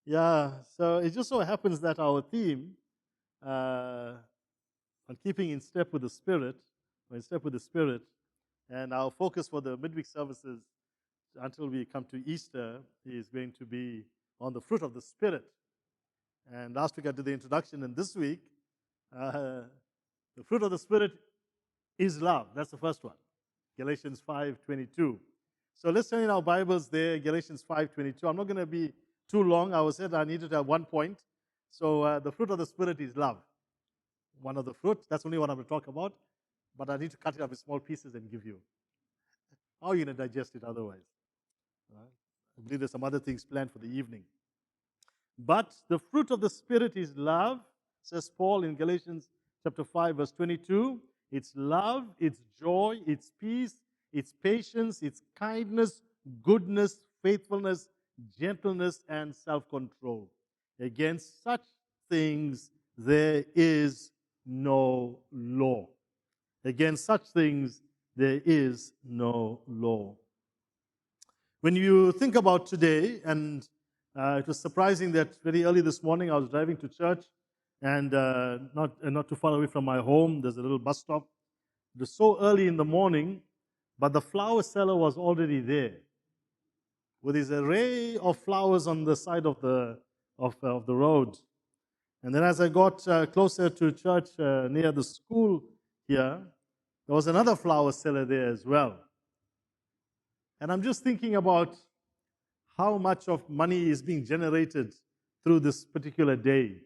Yeah, so it just so happens that our theme uh, on keeping in step with the Spirit, or in step with the Spirit, and our focus for the midweek services until we come to Easter is going to be on the fruit of the Spirit. And last week I did the introduction, and this week, uh, the fruit of the Spirit is love. That's the first one, Galatians 5:22. So let's turn in our Bibles there, Galatians 5:22. I'm not going to be too long. I was said I needed to have one point. So the fruit of the Spirit is love. One of the fruits. That's only what I'm going to talk about. But I need to cut it up in small pieces and give you. How are you going to digest it otherwise? Right? I believe there's some other things planned for the evening. But the fruit of the Spirit is love, says Paul in Galatians chapter 5, verse 22. It's love, it's joy, it's peace, it's patience, it's kindness, goodness, faithfulness, gentleness, and self-control. Against such things there is no law. Against such things there is no law. When you think about today, and it was surprising that very early this morning I was driving to church, and not too far away from my home, there's a little bus stop. It was so early in the morning, but the flower seller was already there with his array of flowers on the side of the road. And then as I got closer to church near the school here, there was another flower seller there as well. And I'm just thinking about how much of money is being generated through this particular day.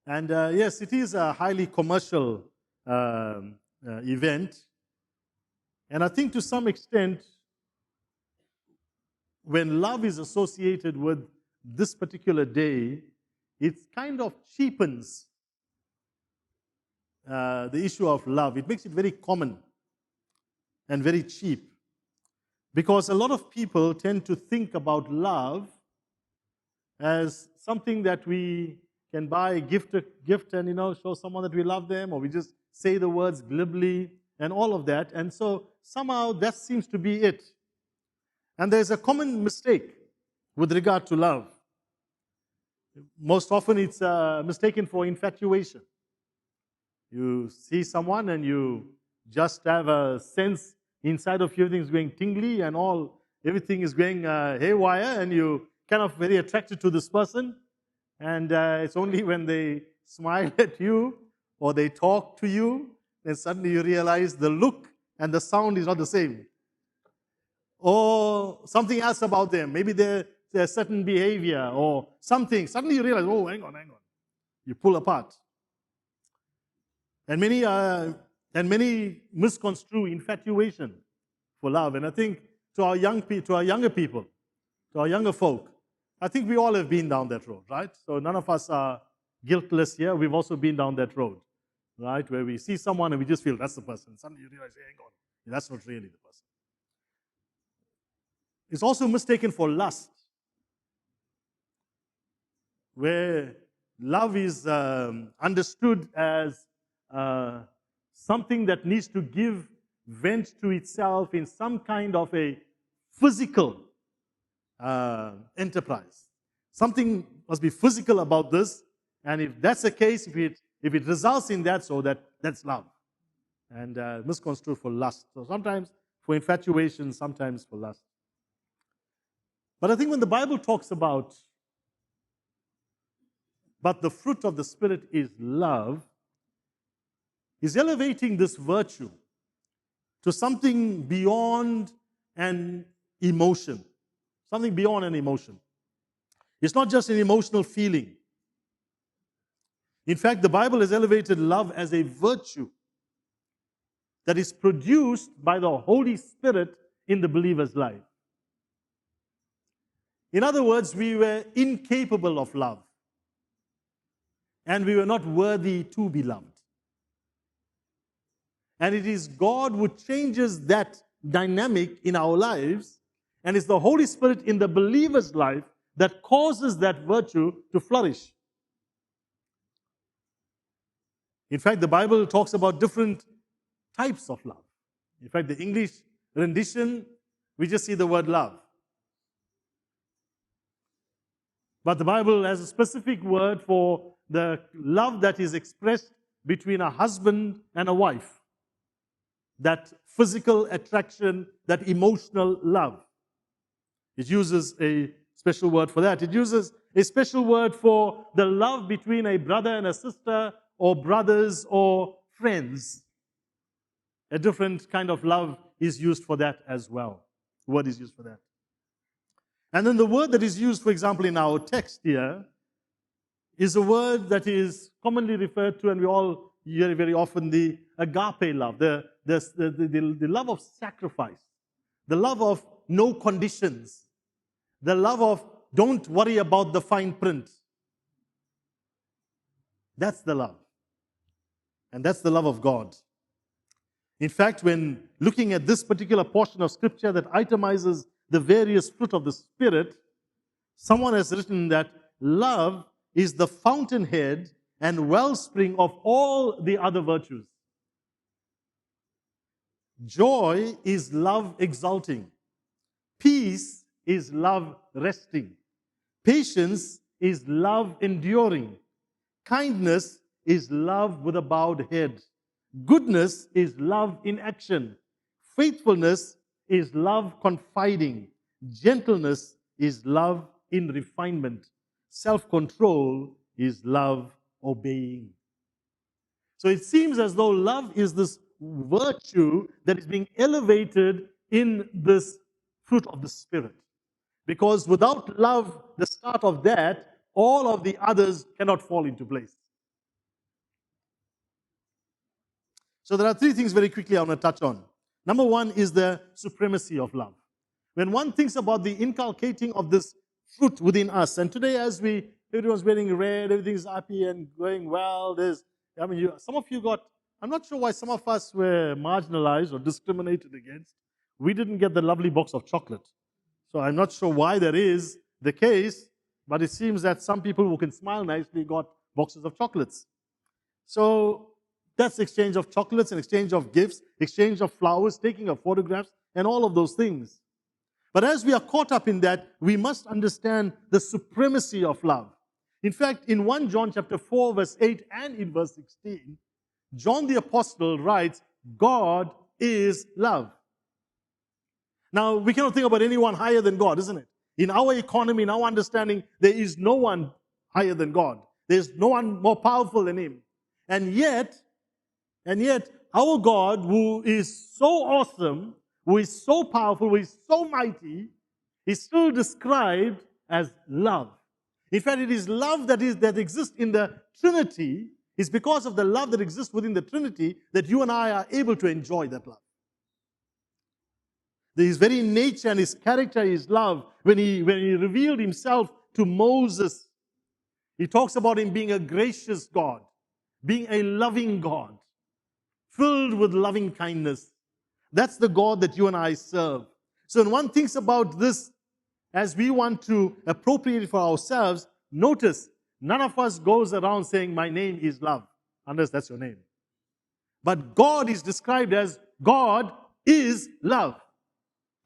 And yes, it is a highly commercial event. And I think to some extent, when love is associated with this particular day, it kind of cheapens the issue of love. It makes it very common and very cheap. Because a lot of people tend to think about love as something that we can buy a gift and show someone that we love them, or we just say the words glibly and all of that. And so somehow that seems to be it. And there's a common mistake with regard to love. Most often it's mistaken for infatuation. You see someone and you just have a sense inside of you, everything's going tingly and everything is going haywire, and you kind of very attracted to this person. And it's only when they smile at you or they talk to you, then suddenly you realize the look and the sound is not the same. Or something else about them. Maybe there's a certain behavior or something. Suddenly you realize, oh, hang on. You pull apart. And many misconstrue infatuation for love. And I think to our younger people, to our younger folk, I think we all have been down that road, right? So none of us are guiltless here. We've also been down that road, right? Where we see someone and we just feel that's the person. Suddenly you realize, hey, hang on, that's not really the person. It's also mistaken for lust, where love is understood as something that needs to give vent to itself in some kind of a physical enterprise. Something must be physical about this, and if that's the case, if it results in that, so that's love, and misconstrued for lust. So sometimes for infatuation, sometimes for lust. But I think when the Bible talks about, but the fruit of the Spirit is love, is elevating this virtue to something beyond an emotion. Something beyond an emotion. It's not just an emotional feeling. In fact, the Bible has elevated love as a virtue that is produced by the Holy Spirit in the believer's life. In other words, we were incapable of love, and we were not worthy to be loved. And it is God who changes that dynamic in our lives, and it's the Holy Spirit in the believer's life that causes that virtue to flourish. In fact, the Bible talks about different types of love. In fact, the English rendition, we just see the word love. But the Bible has a specific word for the love that is expressed between a husband and a wife. That physical attraction, that emotional love. It uses a special word for that. It uses a special word for the love between a brother and a sister, or brothers or friends. A different kind of love is used for that as well. The word is used for that. And then the word that is used, for example, in our text here, is a word that is commonly referred to, and we all hear very often, the agape love, the love of sacrifice, the love of no conditions, the love of don't worry about the fine print. That's the love. And that's the love of God. In fact, when looking at this particular portion of Scripture that itemizes the various fruit of the Spirit, someone has written that love is the fountainhead and wellspring of all the other virtues. Joy is love exulting. Peace is love resting. Patience is love enduring. Kindness is love with a bowed head. Goodness is love in action. Faithfulness is love confiding. Gentleness is love in refinement. Self-control is love obeying. So it seems as though love is this virtue that is being elevated in this fruit of the Spirit. Because without love, the start of that, all of the others cannot fall into place. So there are three things very quickly I want to touch on. Number one is the supremacy of love. When one thinks about the inculcating of this fruit within us, and today as everyone's wearing red, everything's happy and going well, some of you got, I'm not sure why some of us were marginalized or discriminated against. We didn't get the lovely box of chocolate. So I'm not sure why that is the case, but it seems that some people who can smile nicely got boxes of chocolates. So that's exchange of chocolates and exchange of gifts, exchange of flowers, taking of photographs, and all of those things. But as we are caught up in that, we must understand the supremacy of love. In fact, in 1 John chapter 4, verse 8 and in verse 16, John the Apostle writes, God is love. Now, we cannot think about anyone higher than God, isn't it? In our economy, in our understanding, there is no one higher than God. There's no one more powerful than Him. And yet, our God, who is so awesome, who is so powerful, who is so mighty, is still described as love. In fact, it is love that exists in the Trinity. It's because of the love that exists within the Trinity that you and I are able to enjoy that love. His very nature and His character is love. When he revealed Himself to Moses, He talks about Him being a gracious God, being a loving God, filled with loving kindness. That's the God that you and I serve. So when one thinks about this as we want to appropriate it for ourselves, notice none of us goes around saying, my name is love, unless that's your name. But God is described as God is love.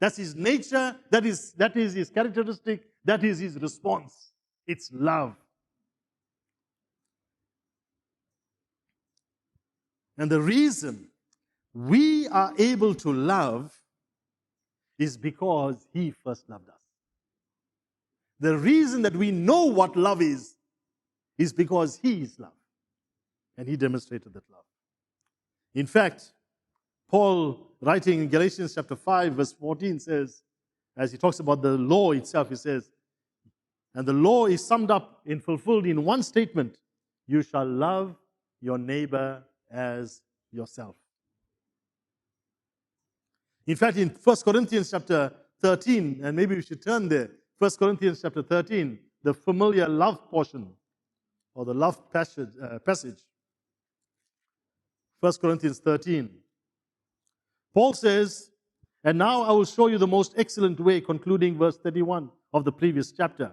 That's His nature, that is His characteristic, that is His response. It's love. And the reason we are able to love is because He first loved us. The reason that we know what love is because He is love. And He demonstrated that love. In fact, Paul, writing in Galatians chapter 5, verse 14 says, as he talks about the law itself, he says, and the law is summed up and fulfilled in one statement, you shall love your neighbor as yourself. In fact, in 1 Corinthians chapter 13, and maybe we should turn there, 1 Corinthians chapter 13, the familiar love portion, or the love passage. 1 Corinthians 13. Paul says, and now I will show you the most excellent way, concluding verse 31 of the previous chapter.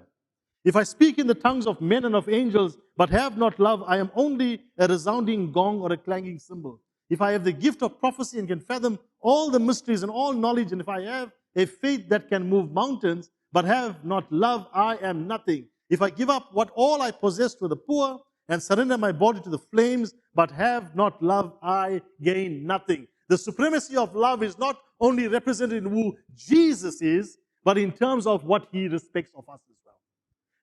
If I speak in the tongues of men and of angels, but have not love, I am only a resounding gong or a clanging cymbal. If I have the gift of prophecy and can fathom all the mysteries and all knowledge, and if I have a faith that can move mountains, but have not love, I am nothing. If I give up what all I possess to the poor and surrender my body to the flames, but have not love, I gain nothing. The supremacy of love is not only represented in who Jesus is, but in terms of what he respects of us as well.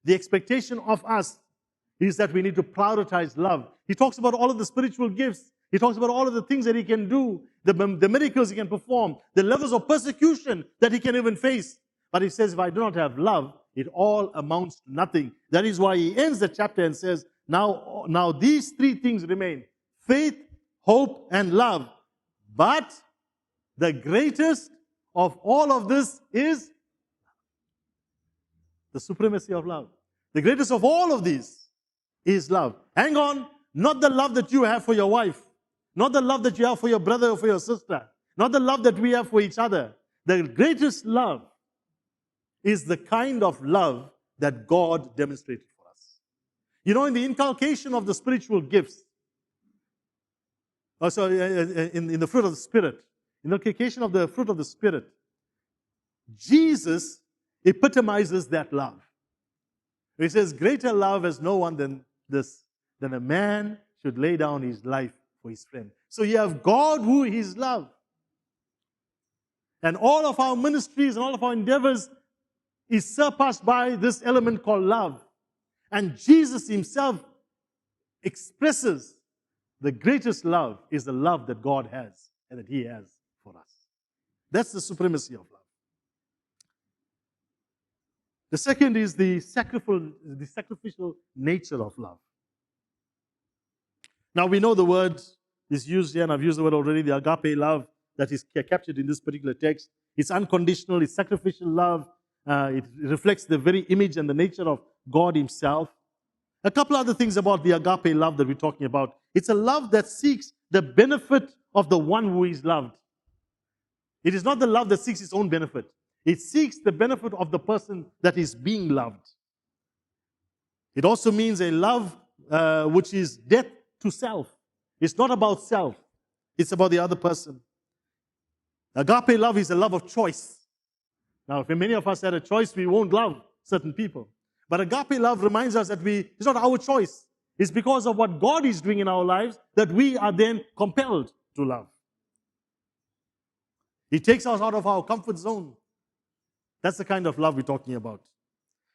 The expectation of us is that we need to prioritize love. He talks about all of the spiritual gifts. He talks about all of the things that he can do, the miracles he can perform, the levels of persecution that he can even face. But he says, if I do not have love, it all amounts to nothing. That is why he ends the chapter and says, now these three things remain: faith, hope, and love. But the greatest of all of this is the supremacy of love. The greatest of all of these is love. Hang on, not the love that you have for your wife, not the love that you have for your brother or for your sister, not the love that we have for each other. The greatest love is the kind of love that God demonstrated for us. You know, in the inculcation of the spiritual gifts, also in the fruit of the Spirit, in the inculcation of the fruit of the Spirit, Jesus epitomizes that love. He says, greater love has no one than this, than a man should lay down his life for his friend. So you have God who is love. And all of our ministries and all of our endeavors is surpassed by this element called love. And Jesus himself expresses the greatest love is the love that God has and that he has for us. That's the supremacy of love. The second is the sacrificial nature of love. Now we know the word is used here, and I've used the word already, the agape love that is captured in this particular text. It's unconditional, it's sacrificial love. It reflects the very image and the nature of God himself. A couple other things about the agape love that we're talking about. It's a love that seeks the benefit of the one who is loved. It is not the love that seeks its own benefit. It seeks the benefit of the person that is being loved. It also means a love which is death to self. It's not about self. It's about the other person. Agape love is a love of choice. Now, if many of us had a choice, we won't love certain people. But agape love reminds us that it's not our choice. It's because of what God is doing in our lives that we are then compelled to love. He takes us out of our comfort zone. That's the kind of love we're talking about.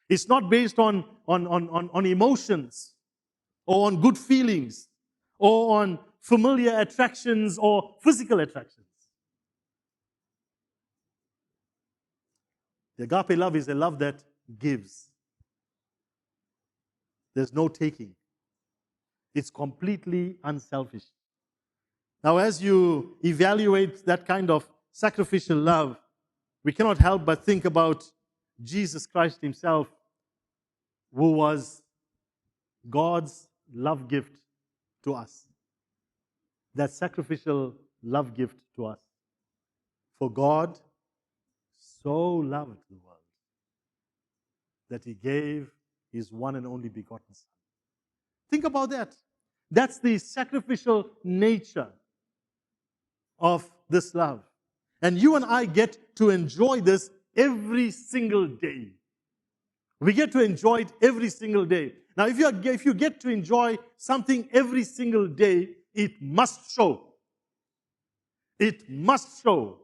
It's not based on emotions or on good feelings or on familiar attractions or physical attractions. The agape love is a love that gives. There's no taking. It's completely unselfish. Now, as you evaluate that kind of sacrificial love, we cannot help but think about Jesus Christ himself, who was God's love gift to us. That sacrificial love gift to us. For God so loved the world that he gave his one and only begotten Son. Think about that. That's the sacrificial nature of this love. And you and I get to enjoy this every single day. We get to enjoy it every single day. Now, if you get to enjoy something every single day, it must show. It must show.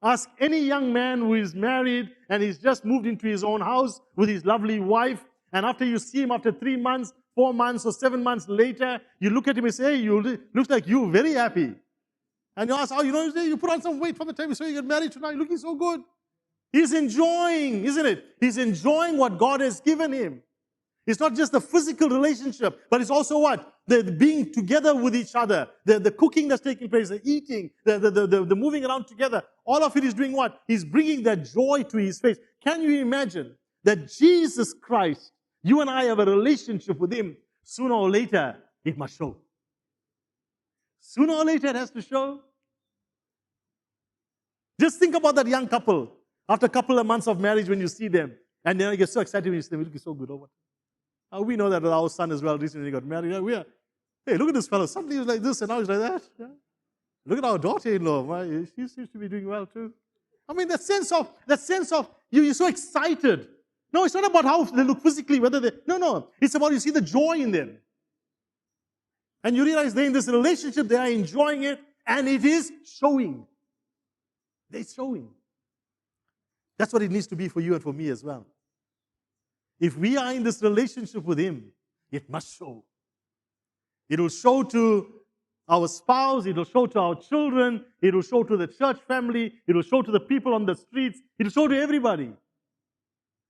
Ask any young man who is married and he's just moved into his own house with his lovely wife, and after you see him after 3 months, 4 months, or 7 months later, you look at him and say, hey, you look like you're very happy. And you ask, oh, you put on some weight from the time you say you get married tonight, you're looking so good. He's enjoying, isn't it? He's enjoying what God has given him. It's not just the physical relationship, but it's also what? The being together with each other, the cooking that's taking place, the eating, the moving around together. All of it is doing what? He's bringing that joy to his face. Can you imagine that Jesus Christ, you and I have a relationship with him? Sooner or later, it must show. Sooner or later, it has to show. Just think about that young couple. After a couple of months of marriage, when you see them, and then you get so excited when you see them, looking so good. We know that with our son as well, recently got married. Hey, look at this fellow. Suddenly he was like this, and now he's like that. Yeah. Look at our daughter-in-law. She seems to be doing well too. I mean, that sense of you're so excited No, it's not about how they look physically, whether they... No. It's about you see the joy in them. And you realize they're in this relationship, they are enjoying it, and it is showing. They're showing. That's what it needs to be for you and for me as well. If we are in this relationship with Him, it must show. It will show to our spouse, it will show to our children, it will show to the church family, it will show to the people on the streets, it will show to everybody.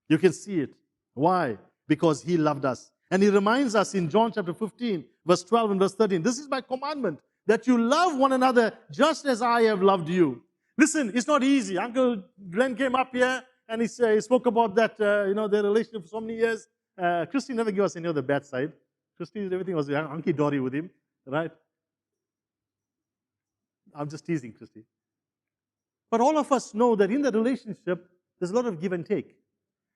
You can see it. Why? Because He loved us. And He reminds us in John chapter 15, verse 12 and verse 13, this is my commandment, that you love one another just as I have loved you. Listen, it's not easy. Uncle Glenn came up here and he spoke about that, their relationship for so many years. Christy never gave us any of the bad side. Christy, everything was hunky-dory with him, right? I'm just teasing Christy. But all of us know that in the relationship, there's a lot of give and take.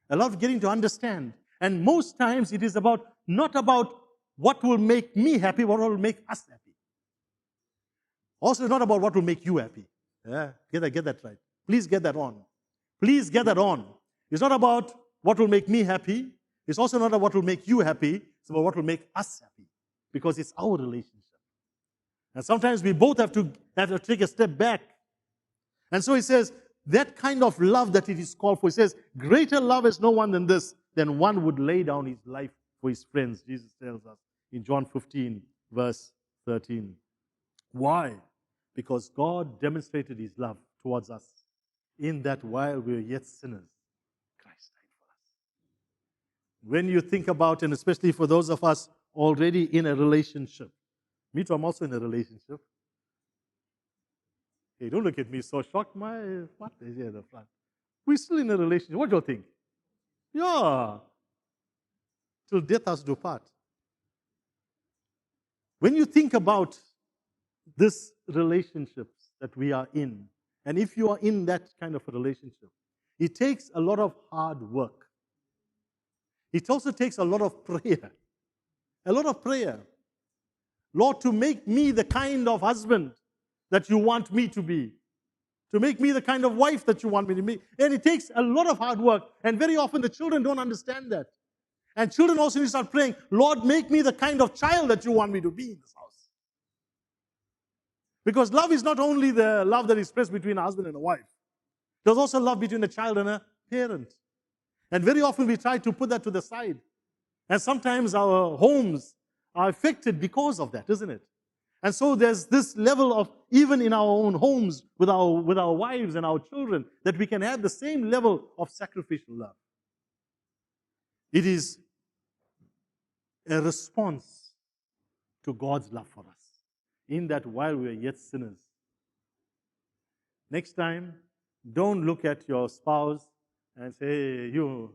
A lot of getting to understand. And most times it is not about what will make me happy, what will make us happy. Also, it's not about what will make you happy. Yeah, get that right. Please get that on. Please get that on. It's not about what will make me happy. It's also not about what will make you happy. It's about what will make us happy. Because it's our relationship. And sometimes we both have to take a step back. And so He says, that kind of love that it is called for. He says, greater love is no one than this, than one would lay down his life for his friends. Jesus tells us in John 15, verse 13. Why? Because God demonstrated His love towards us in that while we were yet sinners, Christ died for us. When you think about, and especially for those of us already in a relationship, me too, I'm also in a relationship. Hey, don't look at me so shocked. What is here at the front? We're still in a relationship. What do you think? Yeah. Till death us do part. When you think about this relationships that we are in, and if you are in that kind of a relationship, it takes a lot of hard work. It also takes a lot of prayer. A lot of prayer. Lord, to make me the kind of husband that you want me to be. To make me the kind of wife that you want me to be. And it takes a lot of hard work. And very often the children don't understand that. And children also need to start praying, Lord, make me the kind of child that you want me to be in this house. Because love is not only the love that is expressed between a husband and a wife. There's also love between a child and a parent. And very often we try to put that to the side. And sometimes our homes are affected because of that, isn't it? And so there's this level of, even in our own homes, with our wives and our children, that we can have the same level of sacrificial love. It is a response to God's love for us, in that while we are yet sinners. Next time, don't look at your spouse and say, hey, you're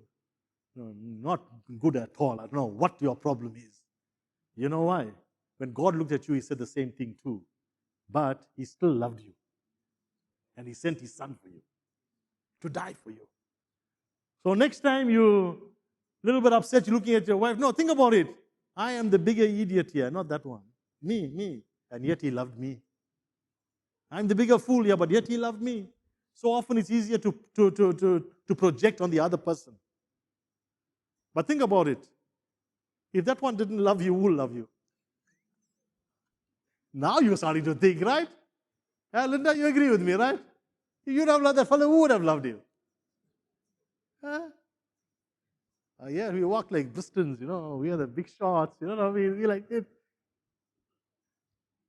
not good at all. I don't know what your problem is. You know why? When God looked at you, He said the same thing too. But He still loved you. And He sent His Son for you, to die for you. So next time you're a little bit upset, you're looking at your wife. No, think about it. I am the bigger idiot here, not that one. Me. And yet He loved me. I'm the bigger fool here, but yet He loved me. So often it's easier to project on the other person. But think about it. If that one didn't love you, who will love you? Now you're starting to think, right? Linda, you agree with me, right? If you'd have loved that fellow, who would have loved you? Yeah, we walk like Bristons, we are the big shots, we like it.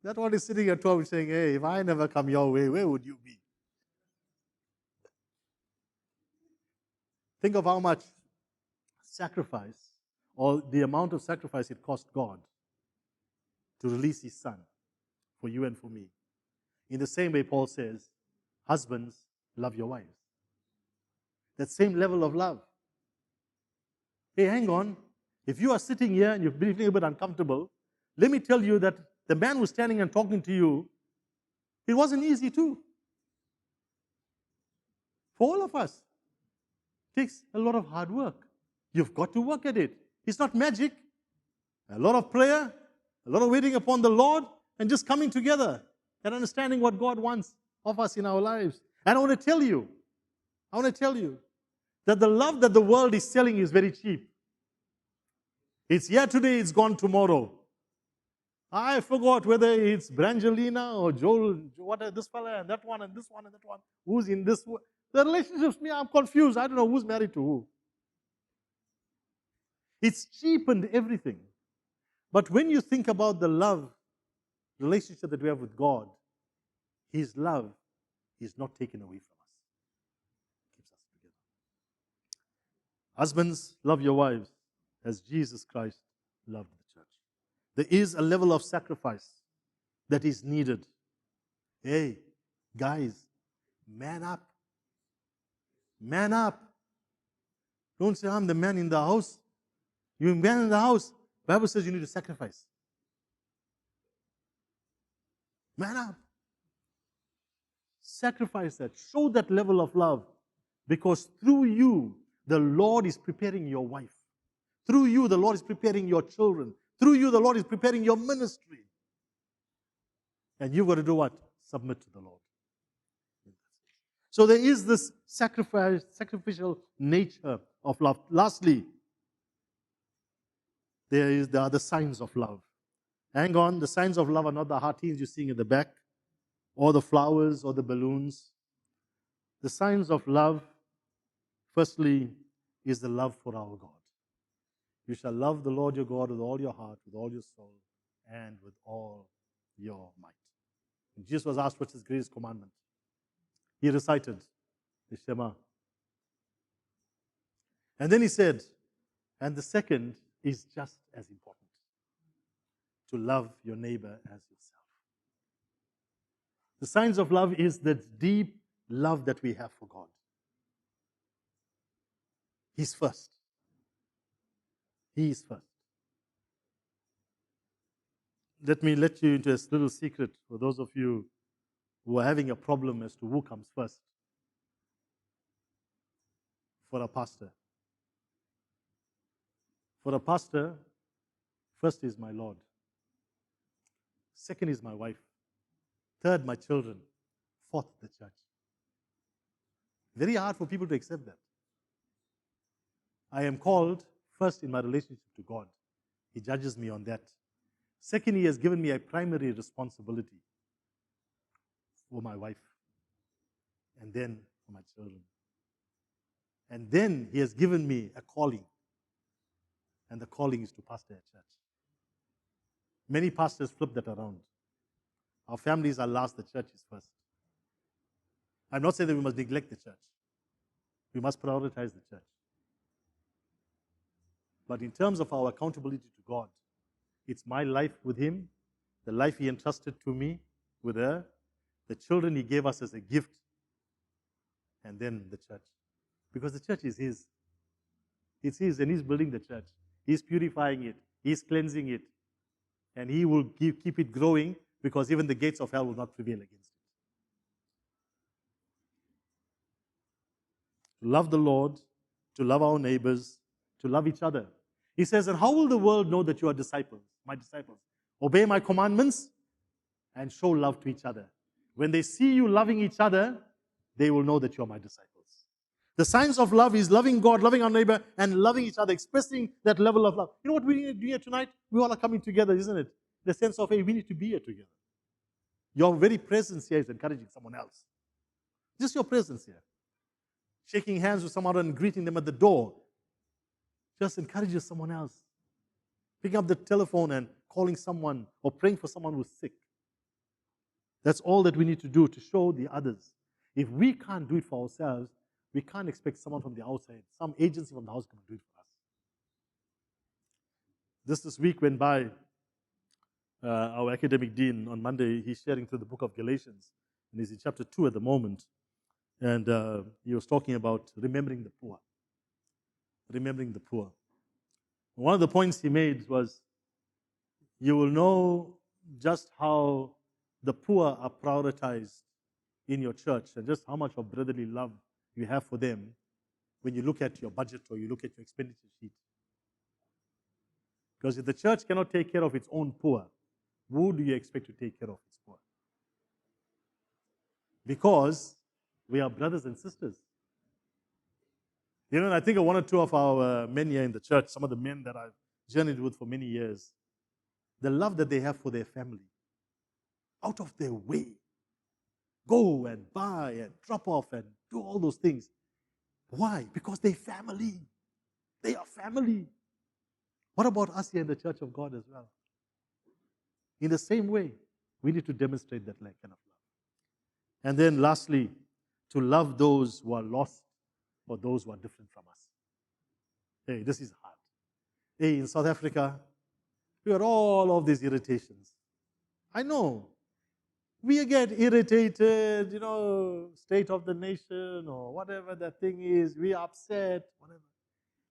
That one is sitting at home saying, hey, if I never come your way, where would you be? Think of how much sacrifice, or the amount of sacrifice it cost God to release His Son for you and for me. In the same way, Paul says, husbands, love your wives. That same level of love. Hey, hang on. If you are sitting here and you're feeling a bit uncomfortable, let me tell you that the man who's standing and talking to you, it wasn't easy too. For all of us. It takes a lot of hard work. You've got to work at it. It's not magic. A lot of prayer, a lot of waiting upon the Lord, and just coming together and understanding what God wants of us in our lives. And I want to tell you that the love that the world is selling is very cheap. It's here today, it's gone tomorrow. I forgot whether it's Brangelina or Joel, what this fella and that one and this one and that one. Who's in this? The relationships, me, I'm confused. I don't know who's married to who. It's cheapened everything. But when you think about the love relationship that we have with God, His love is not taken away from us. It keeps us together. Husbands, love your wives as Jesus Christ loved the church. There is a level of sacrifice that is needed. Hey, guys, man up. Man up. Don't say, I'm the man in the house. You're a man in the house. The Bible says you need to sacrifice. Man up. Sacrifice that. Show that level of love. Because through you, the Lord is preparing your wife. Through you, the Lord is preparing your children. Through you, the Lord is preparing your ministry. And you've got to do what? Submit to the Lord. So there is this sacrificial nature of love. Lastly, there are the signs of love. Hang on, the signs of love are not the heartines you're seeing at the back, or the flowers, or the balloons. The signs of love, firstly, is the love for our God. You shall love the Lord your God with all your heart, with all your soul, and with all your might. When Jesus was asked what's his greatest commandment, he recited the Shema. And then he said, and the second is just as important, to love your neighbor as yourself. The signs of love is that deep love that we have for God. He's first. He is first. Let me let you into a little secret for those of you who are having a problem as to who comes first for a pastor. For a pastor, first is my Lord. Second is my wife. Third, my children. Fourth, the church. Very hard for people to accept that. I am called first in my relationship to God. He judges me on that. Second, He has given me a primary responsibility for my wife. And then for my children. And then He has given me a calling. And the calling is to pastor a church. Many pastors flip that around. Our families are last, the church is first. I'm not saying that we must neglect the church. We must prioritize the church. But in terms of our accountability to God, it's my life with Him, the life He entrusted to me with her, the children He gave us as a gift, and then the church. Because the church is His. It's His, and He's building the church. He's purifying it. He's cleansing it. And He will keep it growing, because even the gates of hell will not prevail against it. To love the Lord, to love our neighbors, to love each other. He says, and how will the world know that you are disciples, my disciples? Obey my commandments and show love to each other. When they see you loving each other, they will know that you are my disciples. The signs of love is loving God, loving our neighbor, and loving each other, expressing that level of love. You know what we need to do here tonight? We all are coming together, isn't it? The sense of, hey, we need to be here together. Your very presence here is encouraging someone else. Just your presence here. Shaking hands with someone and greeting them at the door just encourages someone else. Picking up the telephone and calling someone or praying for someone who's sick. That's all that we need to do to show the others. If we can't do it for ourselves, we can't expect someone from the outside, some agency from the house can do it for us. This week went by. Our academic dean on Monday, he's sharing through the book of Galatians, and he's in chapter 2 at the moment. And he was talking about remembering the poor. Remembering the poor. One of the points he made was, you will know just how the poor are prioritized in your church and just how much of brotherly love you have for them when you look at your budget or you look at your expenditure sheet. Because if the church cannot take care of its own poor, who do you expect to take care of its poor? Because we are brothers and sisters. You know, and I think of one or two of our men here in the church, some of the men that I've journeyed with for many years, the love that they have for their family, out of their way, go and buy and drop off and do all those things. Why? Because they're family. They are family. What about us here in the Church of God as well? In the same way, we need to demonstrate that kind of love. And then lastly, to love those who are lost or those who are different from us. Hey, this is hard. Hey, in South Africa, we got all of these irritations. I know. We get irritated, state of the nation or whatever that thing is. We are upset, whatever.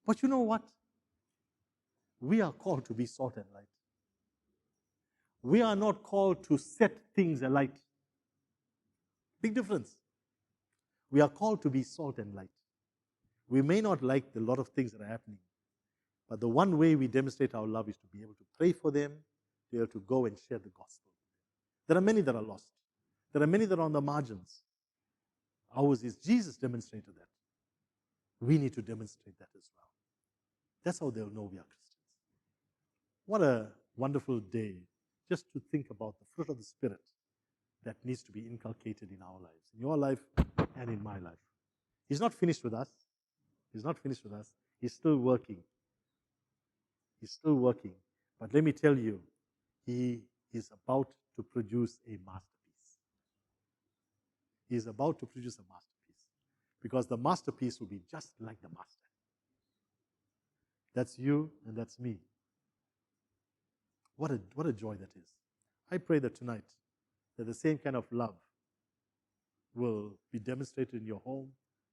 But you know what? We are called to be salt and light. We are not called to set things alight. Big difference. We are called to be salt and light. We may not like a lot of things that are happening, but the one way we demonstrate our love is to be able to pray for them, to be able to go and share the gospel. There are many that are lost. There are many that are on the margins. Ours is Jesus demonstrated that. We need to demonstrate that as well. That's how they'll know we are Christians. What a wonderful day just to think about the fruit of the Spirit that needs to be inculcated in our lives, in your life and in my life. He's not finished with us. He's not finished with us. He's still working. He's still working. But let me tell you, he is about to produce a masterpiece. He is about to produce a masterpiece. Because the masterpiece will be just like the master. That's you and that's me. What a joy that is. I pray that tonight, that the same kind of love will be demonstrated in your home,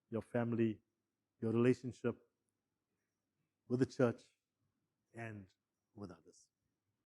your family, your relationship with the church, and with others.